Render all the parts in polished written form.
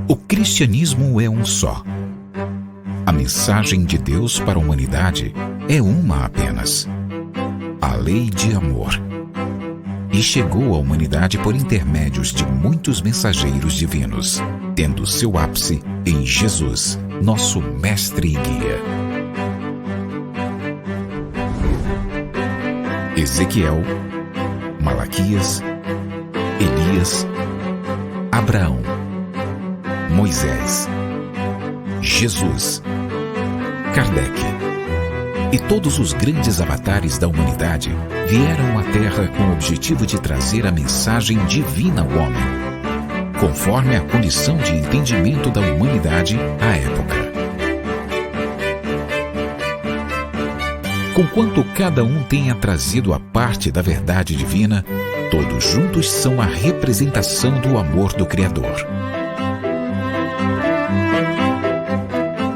O cristianismo é um só. A mensagem de Deus para a humanidade é uma apenas: a lei de amor. E chegou à humanidade por intermédios de muitos mensageiros divinos, tendo seu ápice em Jesus, nosso mestre e guia. Ezequiel, Malaquias, Elias, Abraão, Moisés, Jesus, Kardec e todos os grandes avatares da humanidade vieram à Terra com o objetivo de trazer a mensagem divina ao homem, conforme a condição de entendimento da humanidade à época. Conquanto cada um tenha trazido a parte da verdade divina, todos juntos são a representação do amor do Criador.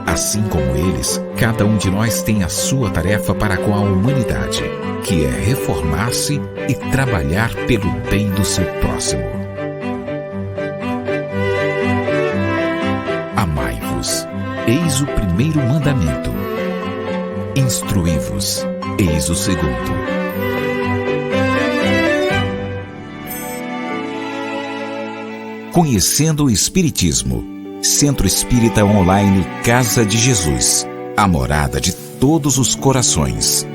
Assim como eles, cada um de nós tem a sua tarefa para com a humanidade, que é reformar-se e trabalhar pelo bem do seu próximo. Amai-vos, eis o primeiro mandamento. Instruí-vos, eis o segundo. Conhecendo o Espiritismo. Centro Espírita Online Casa de Jesus, a morada de todos os corações.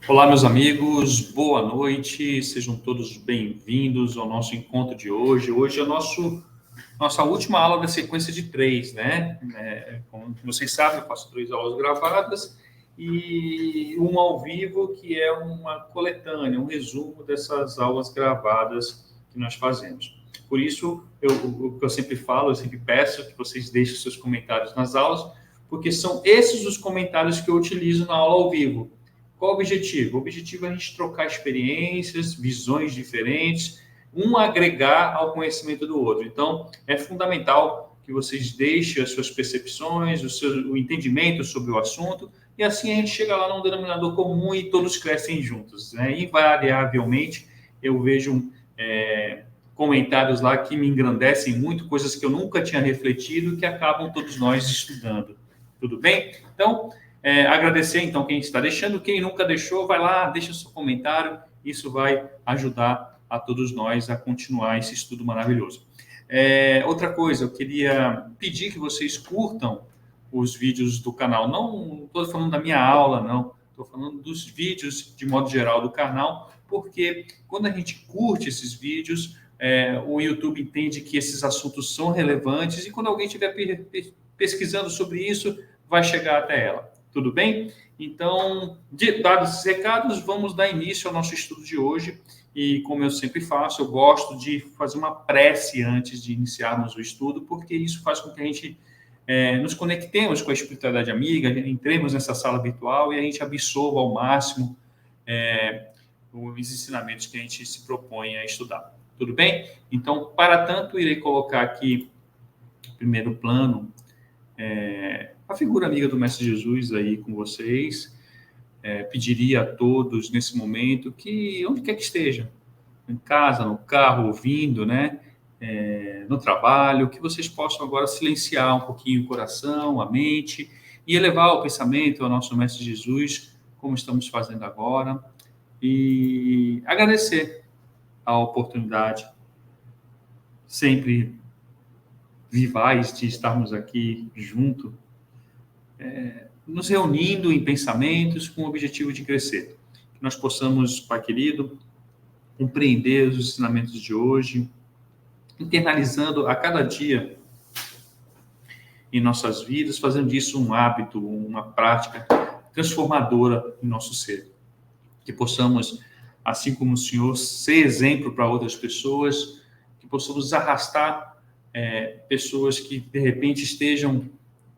Olá, meus amigos, boa noite, sejam todos bem-vindos ao nosso encontro de hoje. Hoje é nossa última aula da sequência de 3, né? Como vocês sabem, eu faço 3 aulas gravadas e uma ao vivo, que é uma coletânea, um resumo dessas aulas gravadas que nós fazemos. Por isso, o que eu sempre falo, eu sempre peço que vocês deixem seus comentários nas aulas, porque são esses os comentários que eu utilizo na aula ao vivo. Qual o objetivo? O objetivo é a gente trocar experiências, visões diferentes, um agregar ao conhecimento do outro. Então, é fundamental que vocês deixem as suas percepções, o entendimento sobre o assunto, e assim a gente chega lá num denominador comum e todos crescem juntos, né? Invariavelmente, eu vejo comentários lá que me engrandecem muito, coisas que eu nunca tinha refletido, que acabam todos nós estudando. Tudo bem? Então, agradecer então quem está deixando. Quem nunca deixou, vai lá, deixa seu comentário. Isso vai ajudar a todos nós a continuar esse estudo maravilhoso. Outra coisa, eu queria pedir que vocês curtam os vídeos do canal. Não estou falando da minha aula, não. Estou falando dos vídeos, de modo geral, do canal, porque quando a gente curte esses vídeos, o YouTube entende que esses assuntos são relevantes e quando alguém estiver pesquisando sobre isso, vai chegar até ela. Tudo bem? Então, dados esses recados, vamos dar início ao nosso estudo de hoje. E como eu sempre faço, eu gosto de fazer uma prece antes de iniciarmos o estudo, porque isso faz com que a gente nos conectemos com a espiritualidade amiga, entremos nessa sala virtual e a gente absorva ao máximo os ensinamentos que a gente se propõe a estudar. Tudo bem? Então, para tanto, irei colocar aqui, em primeiro plano, a figura amiga do Mestre Jesus aí com vocês. Pediria a todos nesse momento que, onde quer que esteja, em casa, no carro, ouvindo, né? No trabalho, que vocês possam agora silenciar um pouquinho o coração, a mente e elevar o pensamento ao nosso Mestre Jesus, como estamos fazendo agora, e agradecer a oportunidade sempre vivaz de estarmos aqui junto, nos reunindo em pensamentos com o objetivo de crescer. Que nós possamos, Pai querido, compreender os ensinamentos de hoje, internalizando a cada dia em nossas vidas, fazendo disso um hábito, uma prática transformadora em nosso ser. Que possamos, assim como o Senhor, ser exemplo para outras pessoas, que possamos arrastar pessoas que, de repente, estejam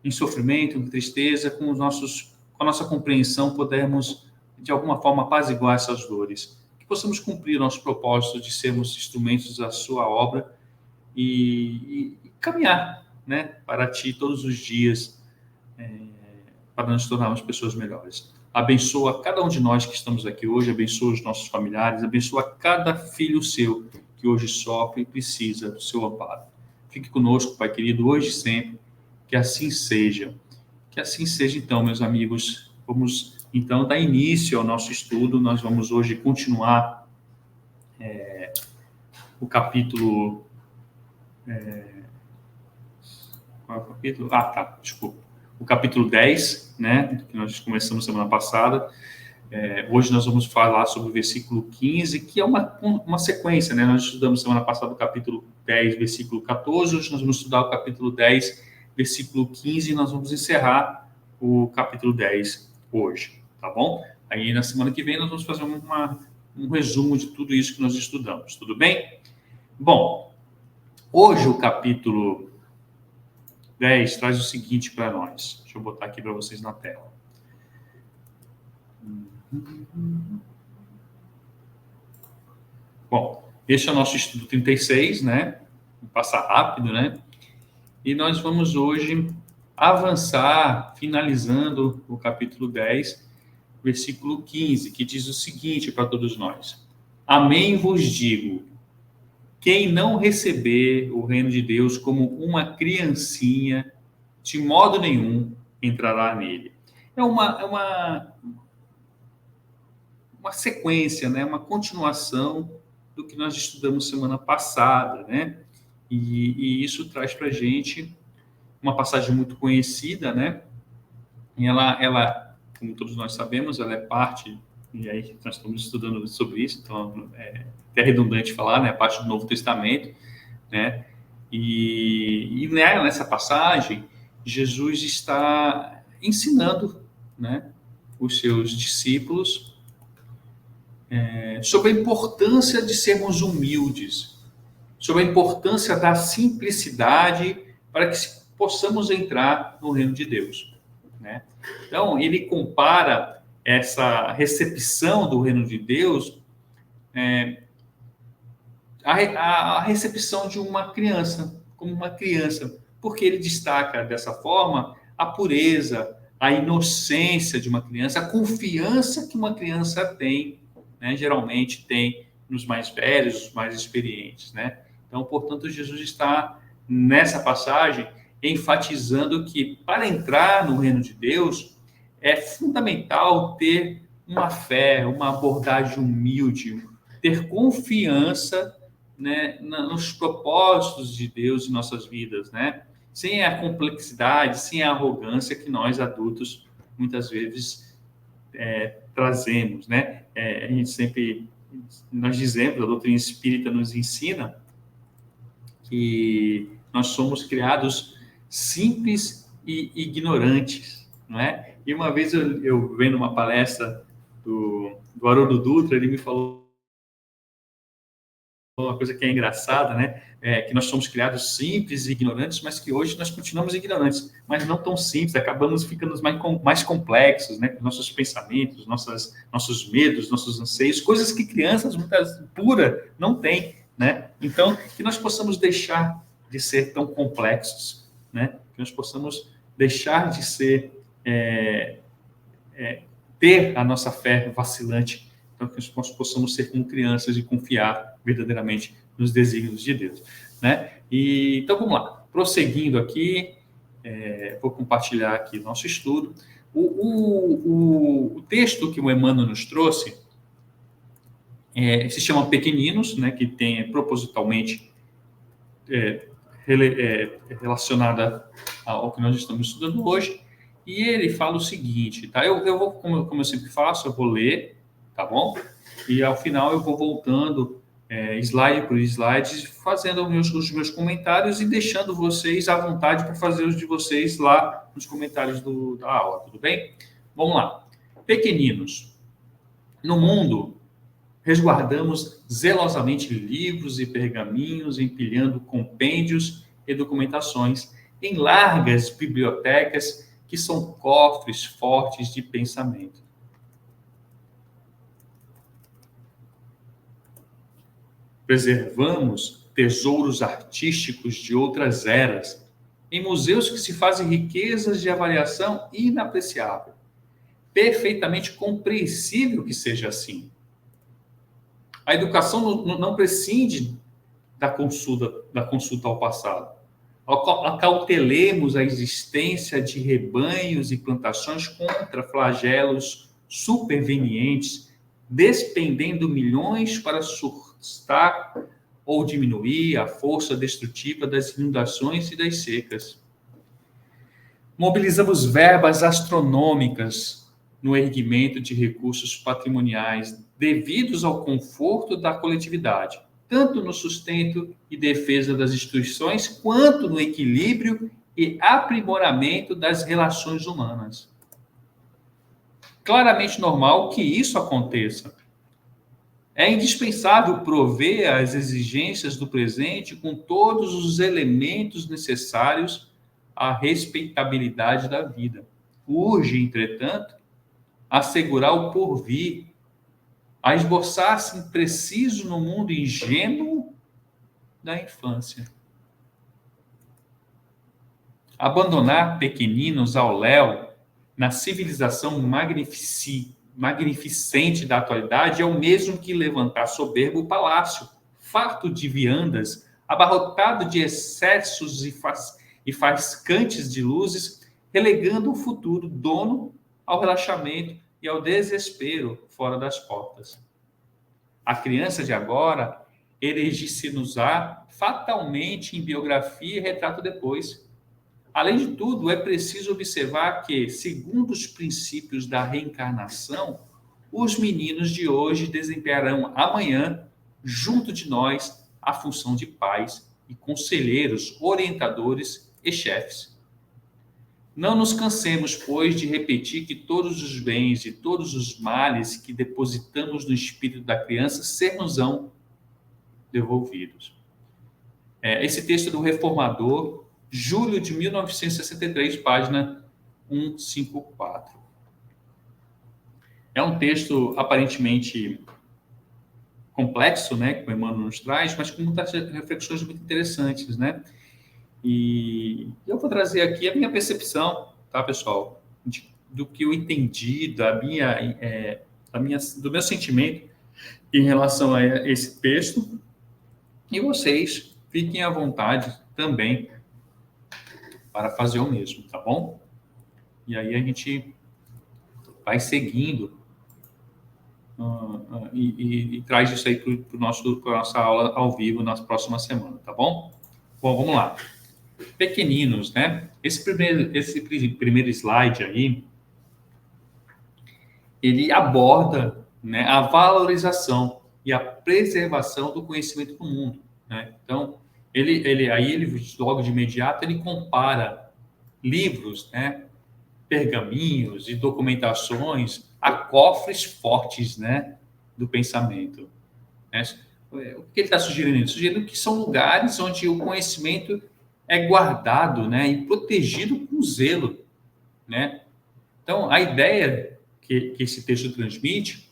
em sofrimento, em tristeza, com a nossa compreensão, pudermos, de alguma forma, apaziguar essas dores. Que possamos cumprir o nosso propósito de sermos instrumentos da sua obra e caminhar, né, para Ti todos os dias, para nos tornarmos pessoas melhores. Abençoa cada um de nós que estamos aqui hoje, abençoa os nossos familiares, abençoa cada filho seu que hoje sofre e precisa do seu amparo. Fique conosco, Pai querido, hoje e sempre, que assim seja. Que assim seja, então, meus amigos. Vamos, então, dar início ao nosso estudo. Nós vamos hoje continuar o capítulo... Qual é o capítulo? Desculpa. O capítulo 10, né, que nós começamos semana passada. Hoje nós vamos falar sobre o versículo 15, que é uma sequência, né? Nós estudamos semana passada o capítulo 10, versículo 14. Hoje nós vamos estudar o capítulo 10, versículo 15, e nós vamos encerrar o capítulo 10 hoje, tá bom? Aí na semana que vem nós vamos fazer um resumo de tudo isso que nós estudamos, tudo bem? Bom, hoje o capítulo 10 traz o seguinte para nós. Deixa eu botar aqui para vocês na tela. Bom, este é o nosso estudo 36, né? Vou passar rápido, né? E nós vamos hoje avançar, finalizando o capítulo 10, versículo 15, que diz o seguinte para todos nós: Amém vos digo, quem não receber o reino de Deus como uma criancinha, de modo nenhum entrará nele. É uma sequência, né? Uma continuação do que nós estudamos semana passada, né? E isso traz para a gente uma passagem muito conhecida, né? E ela, como todos nós sabemos, ela é parte, e aí nós estamos estudando sobre isso, então é até redundante falar, né? Parte do Novo Testamento, né? E nessa passagem, Jesus está ensinando, né, os seus discípulos sobre a importância de sermos humildes, sobre a importância da simplicidade para que possamos entrar no reino de Deus, né? Então, ele compara essa recepção do reino de Deus à recepção de uma criança, como uma criança, porque ele destaca dessa forma a pureza, a inocência de uma criança, a confiança que uma criança tem, né? Geralmente tem nos mais velhos, os mais experientes, né? Então, portanto, Jesus está nessa passagem enfatizando que para entrar no reino de Deus é fundamental ter uma fé, uma abordagem humilde, ter confiança, né, nos propósitos de Deus em nossas vidas, né? Sem a complexidade, sem a arrogância que nós adultos muitas vezes trazemos, né? A gente sempre, nós dizemos, a doutrina espírita nos ensina que nós somos criados simples e ignorantes, não é? E uma vez eu vendo uma palestra do Haroldo Dutra, ele me falou uma coisa que é engraçada, né? Que nós somos criados simples e ignorantes, mas que hoje nós continuamos ignorantes, mas não tão simples, acabamos ficando mais complexos, né? Nossos pensamentos, nossos medos, nossos anseios, coisas que crianças muitas pura não têm, né? Então, que nós possamos deixar de ser tão complexos, né? Que nós possamos deixar de ser ter a nossa fé vacilante, então que nós possamos ser como crianças e confiar verdadeiramente nos desígnios de Deus, né? E então vamos lá, prosseguindo aqui, vou compartilhar aqui nosso estudo. O texto que o Emmanuel nos trouxe se chama Pequeninos, né? Que tem propositalmente relacionada ao que nós estamos estudando hoje. E ele fala o seguinte, tá? Eu vou, como eu sempre faço, eu vou ler, tá bom? E ao final eu vou voltando slide por slide, fazendo os meus comentários e deixando vocês à vontade para fazer os de vocês lá nos comentários da aula, tudo bem? Vamos lá. Pequeninos. No mundo, resguardamos zelosamente livros e pergaminhos, empilhando compêndios e documentações em largas bibliotecas que são cofres fortes de pensamento. Preservamos tesouros artísticos de outras eras, em museus que se fazem riquezas de avaliação inapreciável. Perfeitamente compreensível que seja assim. A educação não prescinde da consulta ao passado. Acautelemos a existência de rebanhos e plantações contra flagelos supervenientes, despendendo milhões para sustar ou diminuir a força destrutiva das inundações e das secas. Mobilizamos verbas astronômicas no erguimento de recursos patrimoniais devidos ao conforto da coletividade, tanto no sustento e defesa das instituições, quanto no equilíbrio e aprimoramento das relações humanas. Claramente normal que isso aconteça. É indispensável prover às exigências do presente com todos os elementos necessários à respeitabilidade da vida. Urge, entretanto, assegurar o porvir, a esboçar-se impreciso no mundo ingênuo da infância. Abandonar pequeninos ao léu na civilização magnificente da atualidade é o mesmo que levantar soberbo palácio, farto de viandas, abarrotado de excessos e faiscantes de luzes, relegando o futuro dono ao relaxamento e ao desespero fora das portas. A criança de agora erigir-se-nos-á fatalmente em biografia e retrato depois. Além de tudo, é preciso observar que, segundo os princípios da reencarnação, os meninos de hoje desempenharão amanhã, junto de nós, a função de pais e conselheiros, orientadores e chefes. Não nos cansemos, pois, de repetir que todos os bens e todos os males que depositamos no espírito da criança ser-nos-ão devolvidos. Esse texto do Reformador, julho de 1963, página 154. É um texto aparentemente complexo, né, que o Emmanuel nos traz, mas com muitas reflexões muito interessantes, né? E eu vou trazer aqui a minha percepção, tá, pessoal, do que eu entendi, do meu sentimento em relação a esse texto. E vocês fiquem à vontade também para fazer o mesmo, tá bom? E aí a gente vai seguindo e traz isso aí para a nossa aula ao vivo na próxima semana, tá bom? Bom, vamos lá. Pequeninos, né? Esse primeiro slide aí, ele aborda, né, a valorização e a preservação do conhecimento do mundo, né? Então, ele logo de imediato ele compara livros, né, pergaminhos e documentações a cofres fortes, né, do pensamento, né? O que ele está sugerindo? Sugerindo que são lugares onde o conhecimento é guardado, né, e protegido com zelo, né? Então, a ideia que esse texto transmite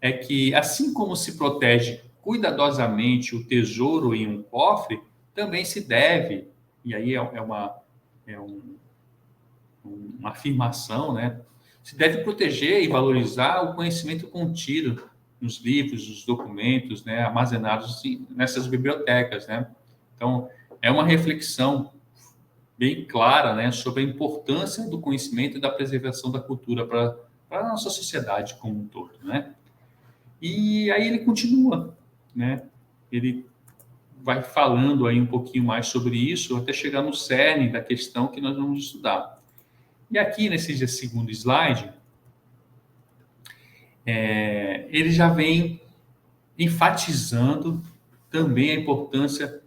é que, assim como se protege cuidadosamente o tesouro em um cofre, também se deve, e aí uma afirmação, né? Se deve proteger e valorizar o conhecimento contido nos livros, nos documentos, né, armazenados nessas bibliotecas, né? Então, é uma reflexão bem clara, né, sobre a importância do conhecimento e da preservação da cultura para a nossa sociedade como um todo, né? E aí ele continua, né? Ele vai falando aí um pouquinho mais sobre isso, até chegar no cerne da questão que nós vamos estudar. E aqui, nesse segundo slide, ele já vem enfatizando também a importância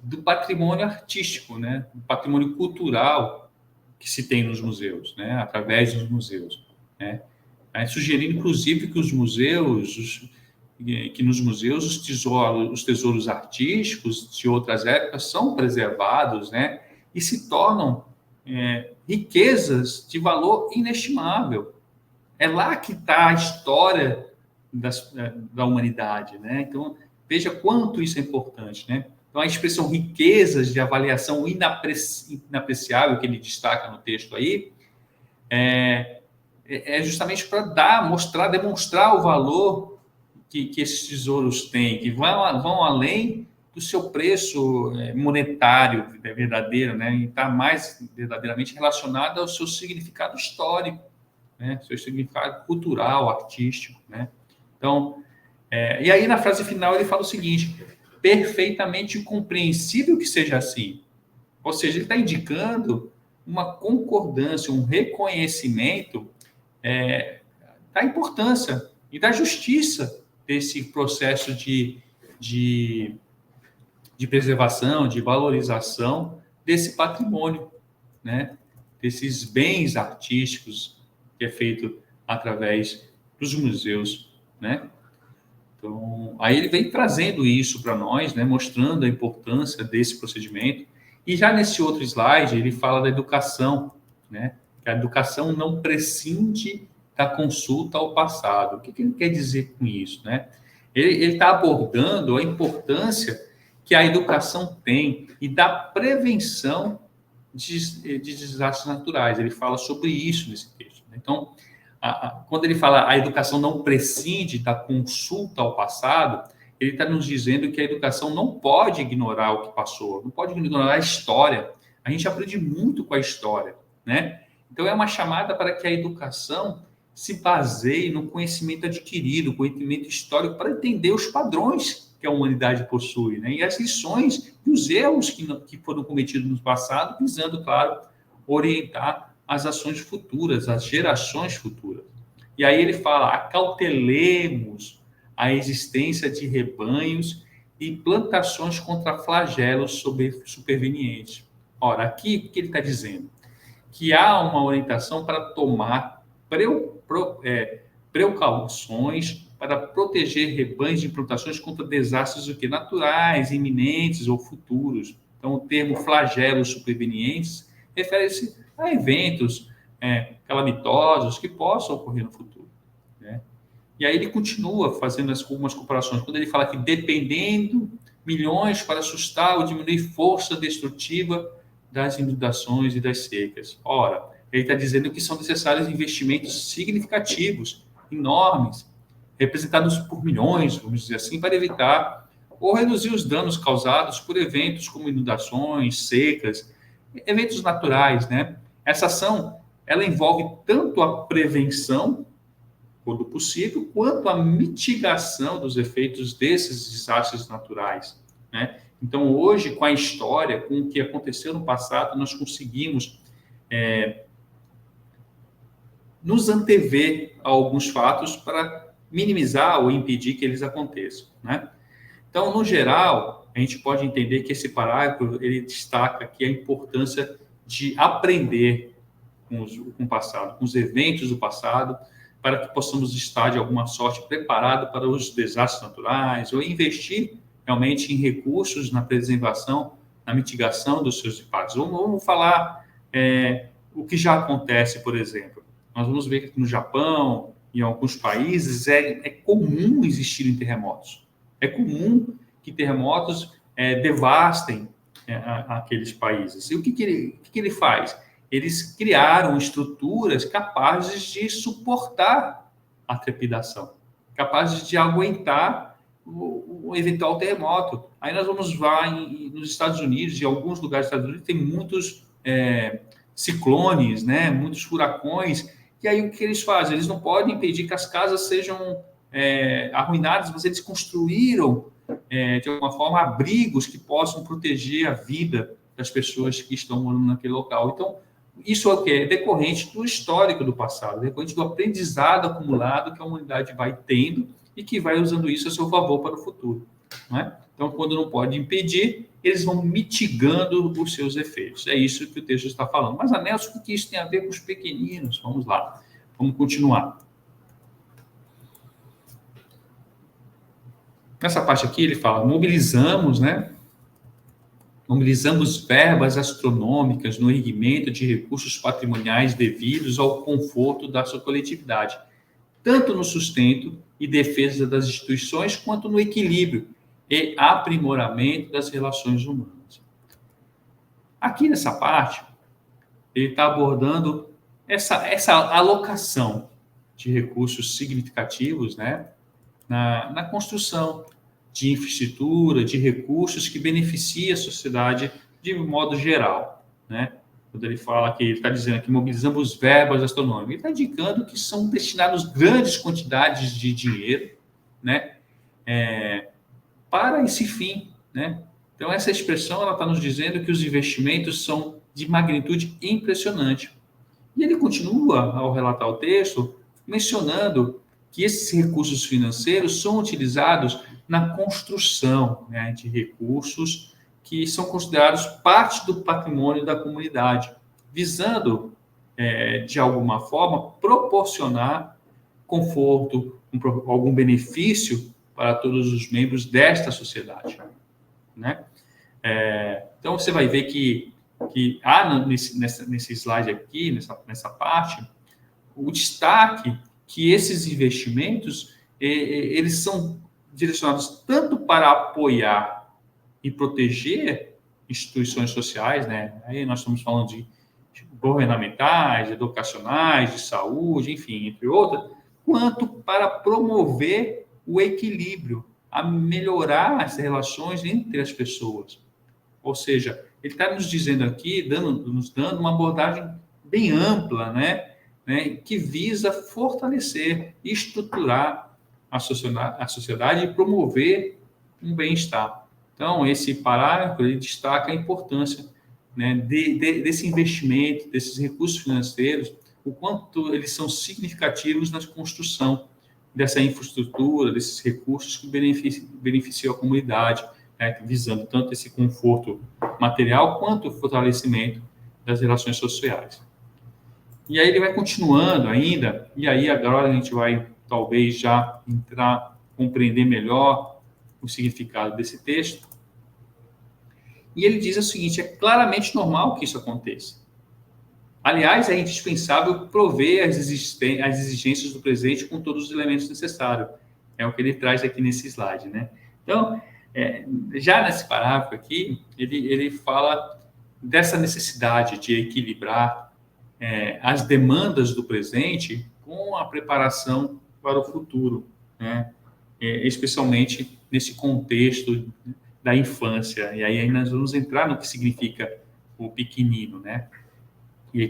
do patrimônio artístico, né? Do patrimônio cultural que se tem nos museus, né? Através dos museus, né? Sugerindo, inclusive, que nos museus os tesouros artísticos de outras épocas são preservados, né? E se tornam riquezas de valor inestimável. É lá que está a história da humanidade, né? Então, veja quanto isso é importante, né? Então, a expressão riquezas de avaliação inapreciável, que ele destaca no texto aí, é justamente para demonstrar o valor que esses tesouros têm, que vão além do seu preço monetário verdadeiro, né? E está mais verdadeiramente relacionado ao seu significado histórico, né? Seu significado cultural, artístico, né? Então, e aí na frase final ele fala o seguinte: perfeitamente compreensível que seja assim. Ou seja, ele está indicando uma concordância, um reconhecimento da importância e da justiça desse processo de preservação, de valorização desse patrimônio, né? Desses bens artísticos que é feito através dos museus, né? Então, aí ele vem trazendo isso para nós, né? Mostrando a importância desse procedimento. E já nesse outro slide, ele fala da educação, né? Que a educação não prescinde da consulta ao passado. O que ele quer dizer com isso, né? Ele está abordando a importância que a educação tem e da prevenção de desastres naturais. Ele fala sobre isso nesse texto. Então, quando ele fala a educação não prescinde da consulta ao passado, ele está nos dizendo que a educação não pode ignorar o que passou, não pode ignorar a história. A gente aprende muito com a história, né? Então, é uma chamada para que a educação se baseie no conhecimento adquirido, conhecimento histórico, para entender os padrões que a humanidade possui, né? E as lições e os erros que foram cometidos no passado, visando, claro, orientar as ações futuras, as gerações futuras. E aí ele fala: acautelemos a existência de rebanhos e plantações contra flagelos supervenientes. Ora, aqui o que ele está dizendo? Que há uma orientação para tomar precauções para proteger rebanhos de plantações contra desastres naturais, iminentes ou futuros. Então, o termo flagelos supervenientes refere-se a eventos calamitosos que possam ocorrer no futuro, né? E aí ele continua fazendo algumas comparações, quando ele fala que dependendo milhões para assustar ou diminuir força destrutiva das inundações e das secas. Ora, ele está dizendo que são necessários investimentos significativos, enormes, representados por milhões, vamos dizer assim, para evitar ou reduzir os danos causados por eventos como inundações, secas, eventos naturais, né? Essa ação, ela envolve tanto a prevenção, quando possível, quanto a mitigação dos efeitos desses desastres naturais, né? Então, hoje, com a história, com o que aconteceu no passado, nós conseguimos nos antever a alguns fatos para minimizar ou impedir que eles aconteçam, né? Então, no geral, a gente pode entender que esse parágrafo ele destaca aqui a importância de aprender com o passado, com os eventos do passado, para que possamos estar, de alguma sorte, preparados para os desastres naturais, ou investir realmente em recursos na preservação, na mitigação dos seus impactos. Vamos falar o que já acontece, por exemplo. Nós vamos ver que no Japão, em alguns países, é comum existirem terremotos. É comum que terremotos devastem aqueles países. E o que ele faz? Eles criaram estruturas capazes de suportar a trepidação, capazes de aguentar o eventual terremoto. Aí nós vamos nos Estados Unidos, em alguns lugares dos Estados Unidos, tem muitos ciclones, né? Muitos furacões. E aí o que eles fazem? Eles não podem impedir que as casas sejam arruinadas, mas eles construíram, de alguma forma, abrigos que possam proteger a vida das pessoas que estão morando naquele local. Então, isso é o quê? É decorrente do histórico do passado, decorrente do aprendizado acumulado que a humanidade vai tendo e que vai usando isso a seu favor para o futuro, não é? Então, quando não pode impedir, eles vão mitigando os seus efeitos. É isso que o texto está falando. Mas, Nelson, o que isso tem a ver com os pequeninos? Vamos lá, vamos continuar. Nessa parte aqui, ele fala, mobilizamos verbas astronômicas no erguimento de recursos patrimoniais devidos ao conforto da sua coletividade, tanto no sustento e defesa das instituições, quanto no equilíbrio e aprimoramento das relações humanas. Aqui nessa parte, ele está abordando essa alocação de recursos significativos, né, na construção de infraestrutura, de recursos que beneficiem a sociedade de modo geral, né? Quando ele fala que ele está dizendo que mobilizamos verbas astronômicas, ele está indicando que são destinados grandes quantidades de dinheiro, né, para esse fim, né? Então essa expressão ela está nos dizendo que os investimentos são de magnitude impressionante. E ele continua ao relatar o texto mencionando que esses recursos financeiros são utilizados na construção, né, de recursos que são considerados parte do patrimônio da comunidade, visando, de alguma forma, proporcionar conforto, algum benefício para todos os membros desta sociedade, né? Então, você vai ver que há nesse slide aqui, nessa parte, o destaque que esses investimentos eles são direcionados tanto para apoiar e proteger instituições sociais, né? Aí nós estamos falando de governamentais, educacionais, de saúde, enfim, entre outras, quanto para promover o equilíbrio, a melhorar as relações entre as pessoas. Ou seja, ele está nos dizendo aqui, nos dando uma abordagem bem ampla, né, que visa fortalecer e estruturar a sociedade e promover um bem-estar. Então, esse parágrafo ele destaca a importância, né, desse investimento, desses recursos financeiros, o quanto eles são significativos na construção dessa infraestrutura, desses recursos que beneficiam a comunidade, né, visando tanto esse conforto material quanto o fortalecimento das relações sociais. E aí ele vai continuando ainda, e aí agora a gente vai talvez já compreender melhor o significado desse texto. E ele diz o seguinte: é claramente normal que isso aconteça. Aliás, é indispensável prover as exigências do presente com todos os elementos necessários. É o que ele traz aqui nesse slide, né? Então, já nesse parágrafo aqui, ele fala dessa necessidade de equilibrar as demandas do presente com a preparação para o futuro, né? Especialmente nesse contexto da infância. E aí nós vamos entrar no que significa o pequenino, né? E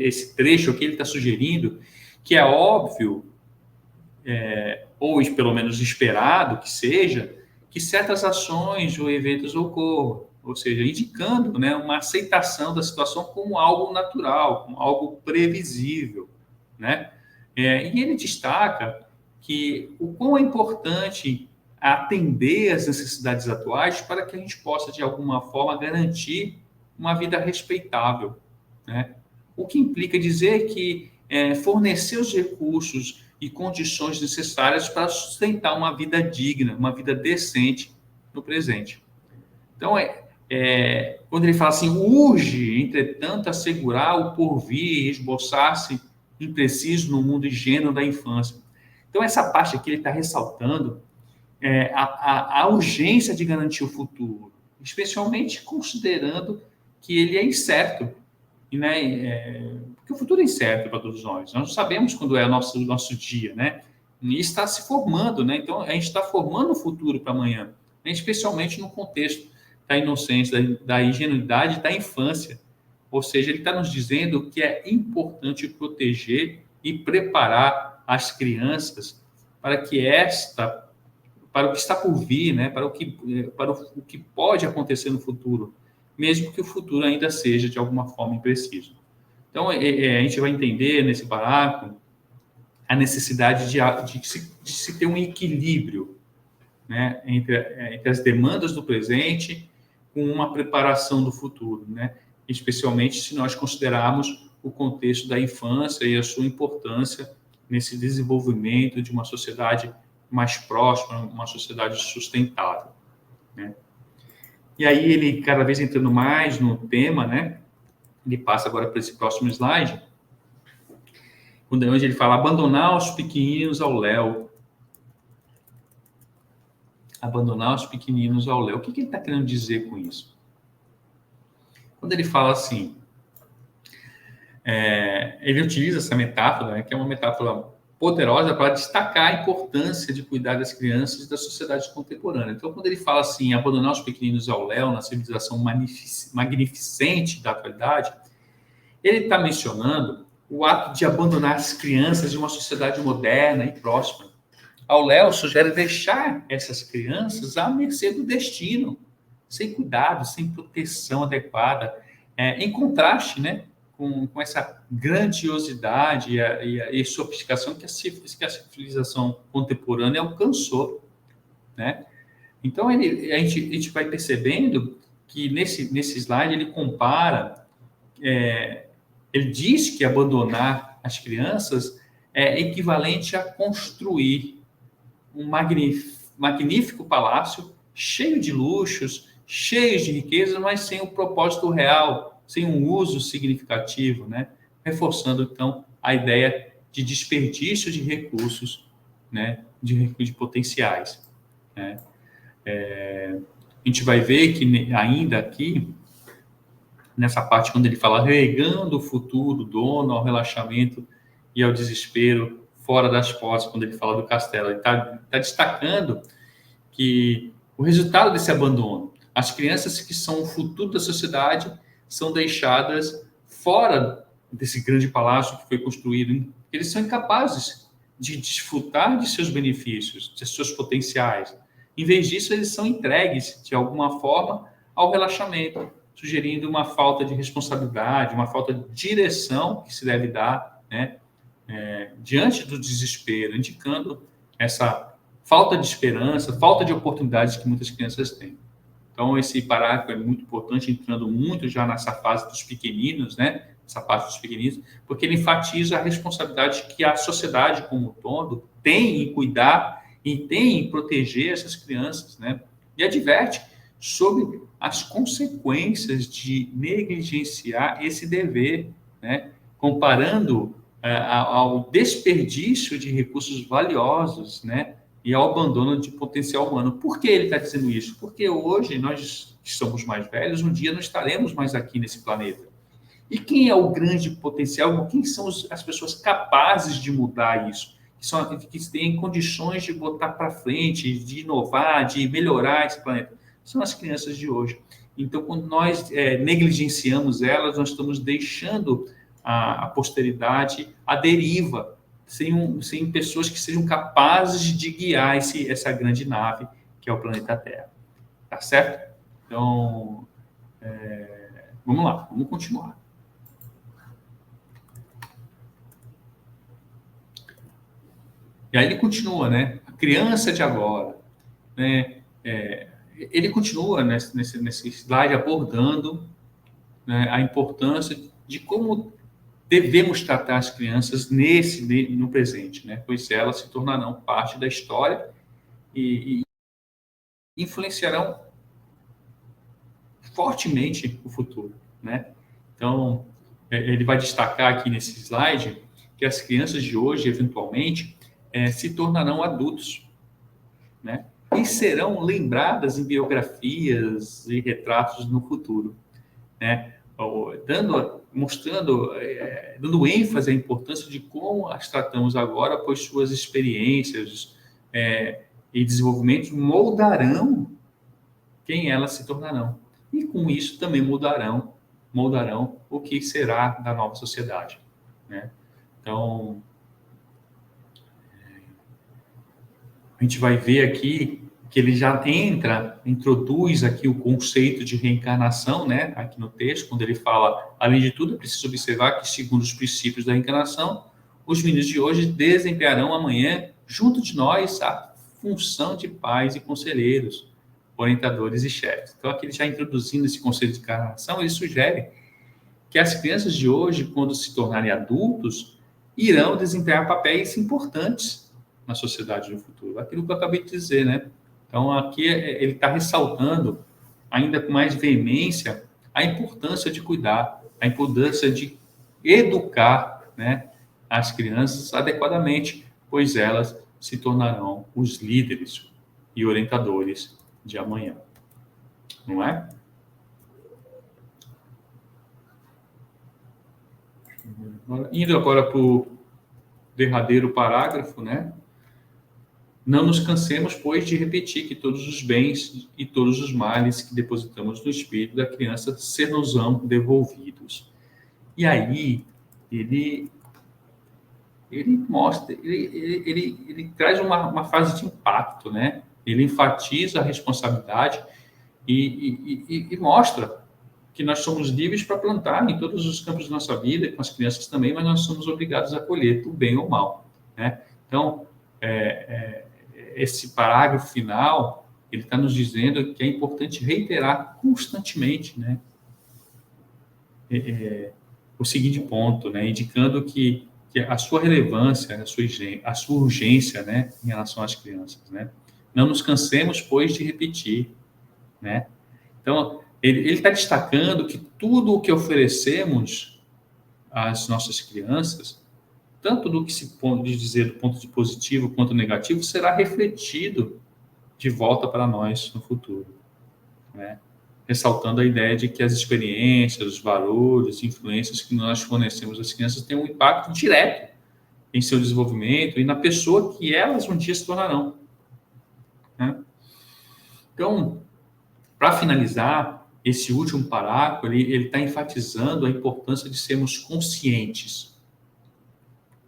esse trecho aqui ele está sugerindo que é óbvio, ou pelo menos esperado que seja, que certas ações ou eventos ocorram, ou seja, indicando, né, uma aceitação da situação como algo natural, como algo previsível, né? E ele destaca que o quão é importante atender às necessidades atuais para que a gente possa, de alguma forma, garantir uma vida respeitável, né? O que implica dizer que fornecer os recursos e condições necessárias para sustentar uma vida digna, uma vida decente no presente. Então, quando ele fala assim, urge, entretanto, assegurar o porvir e esboçar-se impreciso no mundo ingênuo da infância. Então, essa parte aqui ele está ressaltando a urgência de garantir o futuro, especialmente considerando que ele é incerto. Né? Porque o futuro é incerto para todos nós. Nós não sabemos quando é o nosso dia, né? E está se formando, né? Então, a gente está formando o futuro para amanhã, né? Especialmente no contexto da inocência, da ingenuidade da infância. Ou seja, ele está nos dizendo que é importante proteger e preparar as crianças para o que está por vir, né? Para o que pode acontecer no futuro, mesmo que o futuro ainda seja, de alguma forma, impreciso. Então, a gente vai entender nesse parágrafo a necessidade de se ter um equilíbrio, né, entre as demandas do presente com uma preparação do futuro, né? Especialmente se nós considerarmos o contexto da infância e a sua importância nesse desenvolvimento de uma sociedade mais próxima, uma sociedade sustentável, né? E aí ele, cada vez entrando mais no tema, né? Ele passa agora para esse próximo slide, onde ele fala abandonar os pequeninos ao léu. abandonar os pequeninos ao léu. O que ele está querendo dizer com isso? Quando ele fala assim, ele utiliza essa metáfora, né, que é uma metáfora poderosa para destacar a importância de cuidar das crianças e da sociedade contemporânea. Então, quando ele fala assim, abandonar os pequeninos ao léu na civilização magnificente da atualidade, ele está mencionando o ato de abandonar as crianças em uma sociedade moderna e próxima. Ao léu sugere deixar essas crianças à mercê do destino, sem cuidado, sem proteção adequada, em contraste, né, com essa grandiosidade e sofisticação que a civilização contemporânea alcançou, né? Então, a gente vai percebendo que nesse slide ele compara, ele diz que abandonar as crianças é equivalente a construir um magnífico palácio cheio de luxos, cheio de riqueza, mas sem o propósito real, sem um uso significativo, né? Reforçando, então, a ideia de desperdício de recursos, né? de potenciais, né? A gente vai ver que ainda aqui, nessa parte, quando ele fala regando o futuro dono ao relaxamento e ao desespero fora das portas, quando ele fala do castelo, ele está destacando que o resultado desse abandono, as crianças que são o futuro da sociedade são deixadas fora desse grande palácio que foi construído. Eles são incapazes de desfrutar de seus benefícios, de seus potenciais. Em vez disso, eles são entregues, de alguma forma, ao relaxamento, sugerindo uma falta de responsabilidade, uma falta de direção que se deve dar, né, diante do desespero, indicando essa falta de esperança, falta de oportunidades que muitas crianças têm. Então, esse parágrafo é muito importante, entrando muito já nessa fase dos pequeninos, né? Essa parte dos pequeninos, porque ele enfatiza a responsabilidade que a sociedade como um todo tem em cuidar e tem em proteger essas crianças, né? E adverte sobre as consequências de negligenciar esse dever, né? Comparando ao desperdício de recursos valiosos, né? E ao abandono de potencial humano. Por que ele está dizendo isso? Porque hoje, nós que somos mais velhos, um dia não estaremos mais aqui nesse planeta. E quem é o grande potencial? Quem são as pessoas capazes de mudar isso? Que têm condições de botar para frente, de inovar, de melhorar esse planeta? São as crianças de hoje. Então, quando nós negligenciamos elas, nós estamos deixando a posteridade à deriva, sem pessoas que sejam capazes de guiar essa grande nave que é o planeta Terra. Tá certo? Então, vamos lá, vamos continuar. E aí ele continua, né? A criança de agora, né? Ele continua nesse slide abordando, né, a importância de como devemos tratar as crianças no presente, né? Pois elas se tornarão parte da história e influenciarão fortemente o futuro, né? Então, ele vai destacar aqui nesse slide que as crianças de hoje, eventualmente, se tornarão adultos, né? E serão lembradas em biografias e retratos no futuro, né? Dando ênfase à importância de como as tratamos agora, pois suas experiências e desenvolvimentos moldarão quem elas se tornarão. E com isso também moldarão o que será da nova sociedade, né? Então, a gente vai ver aqui que ele já introduz aqui o conceito de reencarnação, né, aqui no texto, quando ele fala, além de tudo, é preciso observar que, segundo os princípios da reencarnação, os meninos de hoje desempenharão amanhã, junto de nós, a função de pais e conselheiros, orientadores e chefes. Então, aqui ele já introduzindo esse conceito de reencarnação, ele sugere que as crianças de hoje, quando se tornarem adultos, irão desempenhar papéis importantes na sociedade no futuro. Aquilo que eu acabei de dizer, né? Então, aqui ele está ressaltando, ainda com mais veemência, a importância de cuidar, a importância de educar, né, as crianças adequadamente, pois elas se tornarão os líderes e orientadores de amanhã. Não é? Indo agora para o derradeiro parágrafo, né? Não nos cansemos, pois, de repetir que todos os bens e todos os males que depositamos no espírito da criança ser-nos-ão devolvidos. E aí, ele mostra, ele traz uma fase de impacto, né? Ele enfatiza a responsabilidade e mostra que nós somos livres para plantar em todos os campos da nossa vida, com as crianças também, mas nós somos obrigados a colher o bem ou o mal, né? Então, esse parágrafo final, ele está nos dizendo que é importante reiterar constantemente, né? O seguinte ponto, né? Indicando que a sua relevância, a sua urgência, né? Em relação às crianças, né? Não nos cansemos, pois, de repetir, né? Então, ele está destacando que tudo o que oferecemos às nossas crianças, tanto do que se pode dizer do ponto de positivo quanto negativo, será refletido de volta para nós no futuro, né? Ressaltando a ideia de que as experiências, os valores, influências que nós fornecemos às crianças têm um impacto direto em seu desenvolvimento e na pessoa que elas um dia se tornarão, né? Então, para finalizar, esse último parágrafo, ele está enfatizando a importância de sermos conscientes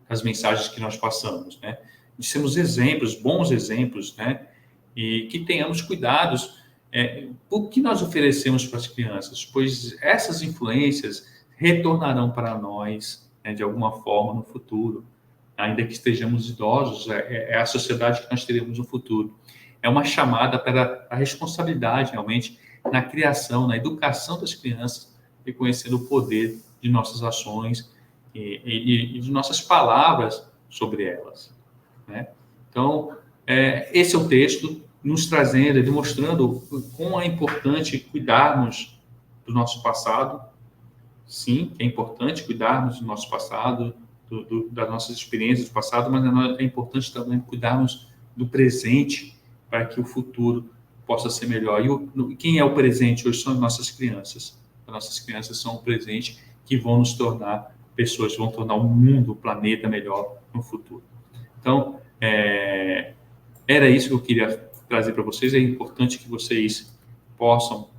das mensagens que nós passamos, né? De sermos exemplos, bons exemplos, né? E que tenhamos cuidados por que nós oferecemos para as crianças, pois essas influências retornarão para nós, né, de alguma forma no futuro, ainda que estejamos idosos, é a sociedade que nós teremos no futuro. É uma chamada para a responsabilidade, realmente, na criação, na educação das crianças, reconhecendo o poder de nossas ações e de nossas palavras sobre elas, né? Então, esse é o texto nos trazendo, demonstrando como é importante cuidarmos do nosso passado. Sim, é importante cuidarmos do nosso passado, das nossas experiências do passado, mas é importante também cuidarmos do presente para que o futuro possa ser melhor. E quem é o presente hoje são as nossas crianças. As nossas crianças são o presente que vão nos tornar pessoas, vão tornar o mundo, o planeta melhor no futuro. Então, era isso que eu queria trazer para vocês. É importante que vocês possam,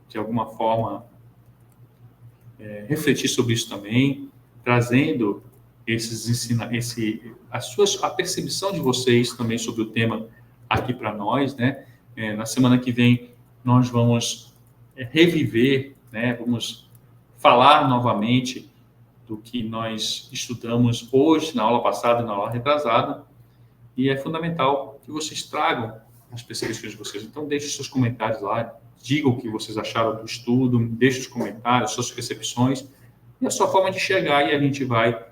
de alguma forma, refletir sobre isso também, trazendo a percepção de vocês também sobre o tema aqui para nós, né? Na semana que vem, nós vamos reviver, né? Vamos falar novamente do que nós estudamos hoje, na aula passada e na aula retrasada, e é fundamental que vocês tragam as percepções de vocês. Então, deixem seus comentários lá, digam o que vocês acharam do estudo, deixem os comentários, suas percepções, e a sua forma de chegar, e a gente vai,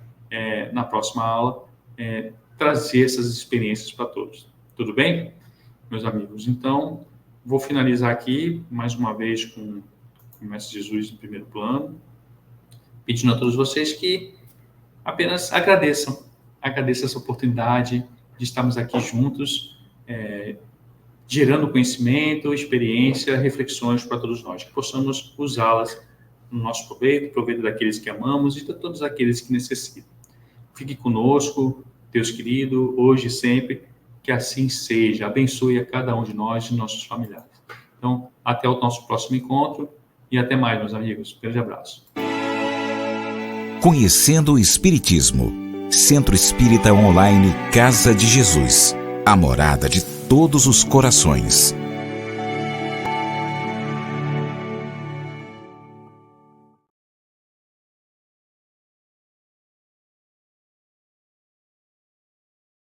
na próxima aula, trazer essas experiências para todos. Tudo bem, meus amigos? Então, vou finalizar aqui, mais uma vez, com o Mestre Jesus em primeiro plano, pedindo a todos vocês que apenas agradeçam essa oportunidade de estarmos aqui juntos, gerando conhecimento, experiência, reflexões para todos nós, que possamos usá-las no nosso proveito daqueles que amamos e de todos aqueles que necessitam. Fique conosco, Deus querido, hoje e sempre, que assim seja. Abençoe a cada um de nós e nossos familiares. Então, até o nosso próximo encontro e até mais, meus amigos. Grande abraço. Conhecendo o Espiritismo. Centro Espírita Online Casa de Jesus. A morada de todos os corações.